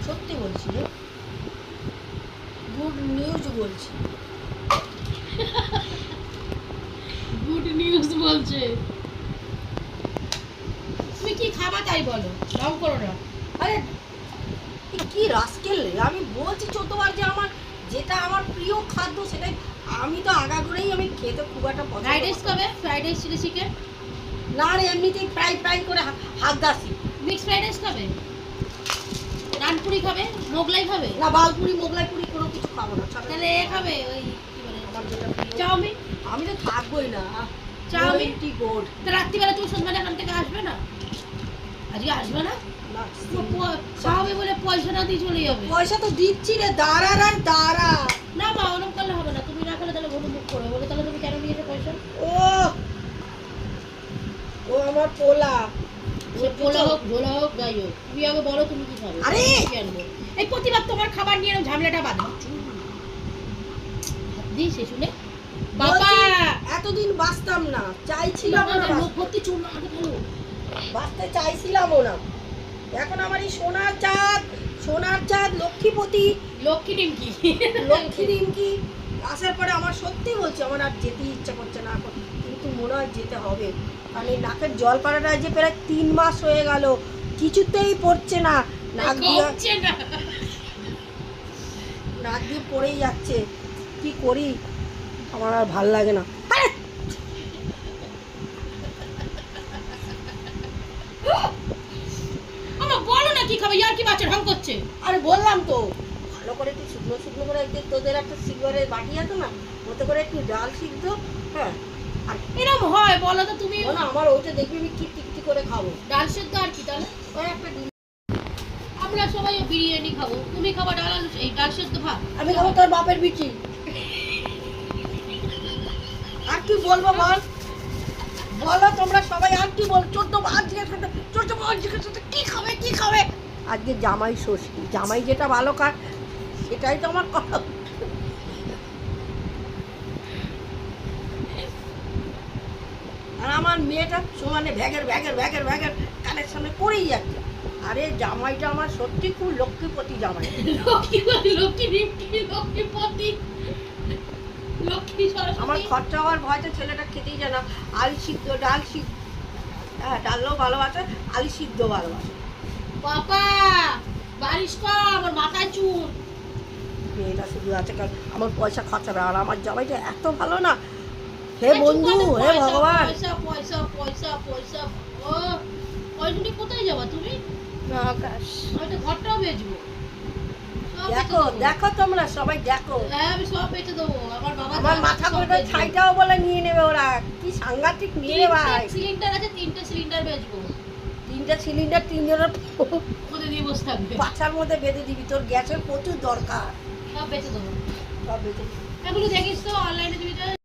সত্যি বলছি রে, গুড নিউজ বলছি। গুড নিউজ বলছে। তুমি কি খাবা তাই বলো, রং করো না। আরে কি রাস্কেল, আমি বলছি 14বার যে আমার যেটা আমার প্রিয় খাদ্য সেটাই। আমি তো আগাগোড়াই আমি খেতে খুব একটা পছন্দ ফ্রাইড রাইস করি। খাবে? Fried rice chilli chicken? না রে, এমনিতেই ফ্রাই ফ্রাই করে হাত দাসি। মিক্স ফ্রাইড রাইস খাবে? নানপুরি খাবে? মোগলাই খাবে? না, বালপুরি মোগলাই পুরি কোনো কিছু খাবো না। তাহলে এ খাবে ওই কি বলে আমার যেটা প্রিয়। চাউমিন? আমি তো থাকবোই না। চাউমিন? গোড। তো রাত্রিবেলা তুমি সন্ধ্যাটা এখান থেকে আসবে না? আজকে আসবে না? খাওয়াবে বলে পয়সা না দিয়ে চলে যাবে। পয়সা তো দিচ্ছি রে, দাঁড়া রে দাঁড়া। না মা, ওরকম করলে হবে না। তুমি না খেলে তাহলে গরু মুখ করবে বলে, তাহলে তুমি কেন নিয়েছো পয়সা? ও ও আমার পোলা। সে পোলা হোক ঝোলা হোক যাই হোক, তুমি আগে বলো তুমি কি খাবে। আরে! কি আনবো? এই প্রতিবার তোমার খাবার নিয়ে এরকম ঝামেলাটা বাঁধো। দি সে শুনে বাবা এতদিন বাঁচতাম না, চাইছিলাম না, লোক ভর্তি চুল আমাকে ভালো বাঁচতে চাইছিলামও না। এখন আমার এই সোনার চাঁদ লক্ষ্মীপতি লক্ষ্মী ডিমকি লক্ষ্মী রিমকি আসার পরে আমার সত্যি বলছি আমার আর যেতে ইচ্ছা করছে না এখন, কিন্তু মনে হয় যেতে হবে। কারণ এই নাকের জল পড়াটা যে প্রায় 3 মাস হয়ে গেল, কিছুতেই পড়ছে না। নাক দিয়ে পড়েই যাচ্ছে। কি করি, আমার আর ভাল লাগে না। আমার বলো না কি খাবে, ইয়ার কি বাচ্চা ঢং করছে। আরে বললাম তো, ভালো করে একটু শুকনো শুকনো করে একটু তোদের একটা সিলভারের বাটি আছে না, ওতে করে একটু ডাল সিদ্ধ। হ্যাঁ, আর এরকম হয় বলো তো তুমি? না আমার ওইটা দেখবি আমি কিটি করে খাবো। ডাল সেদ্ধ আর কি তাহলে? ওই একটা ডিম। আমরা সবাই বিরিয়ানি খাবো, তুমি খাবা ডাল আলু এই ডাল সেদ্ধ ভাত। আমি খাবো তোর বাপের বিচি। আর কি বলবো বল, বলো তোমরা সবাই আর কি বল। 14বার জিজ্ঞেস করতে, 14বার জিজ্ঞেস করতে কি খাবে কি খাবে। আজকে জামাই ষষ্ঠী, জামাই যেটা ভালো খায় সেটাই তো আমার কথা। আর আমার মেয়েটা সমানে ভ্যাগের ভ্যাগের ভ্যাগের ভ্যাগের কানের সামনে করেই যাচ্ছে। আরে জামাইটা আমার সত্যি খুব লক্ষ্মীপতি জামাই। লক্ষ্মী ডিমকি লক্ষ্মীপতি লক্ষ্মী সরস্বতী। আমার খরচা হওয়ার ভয়তে ছেলেটা খেতেই জানা। আলু সিদ্ধ, ডাল সিদ্ধ, হ্যাঁ ডালও ভালোবাসে, আলু সিদ্ধ ভালোবাসে। বাবা বারিশ কর, আমার মাথায় চুল। মেয়েটা শুধু আছে কারণ আমার পয়সা খরচাবে। আর আমার জামাইটা এত ভালো না, হে বন্ধু হে ভগবান। পয়সা পয়সা পয়সা পয়সা ও ওইজন্য কোথায় যাবা তুমি? আকাশ আমি তো ঘরটাও বেচবো। দেখো দেখো তোমরা সবাই দেখো, হ্যাঁ আমি সব বেচে দেবো। আমার বাবা আমার মাথা করে ছাইটাও বলে নিয়ে নেবে ওরা। কি সাংঘাতিক নিয়ে ভাই। সিলিন্ডার আছে, 3টে সিলিন্ডার বেচবো। 3টে সিলিন্ডার 3 জনের কোথায় দিয়ে বসে থাকবে? পাছার মধ্যে বেঁধে দিবি, তোর গ্যাসের প্রচুর দরকার। সব বেচে দেবো। সব বেঁধে এগুলো দেখিস তো অনলাইনে তুমি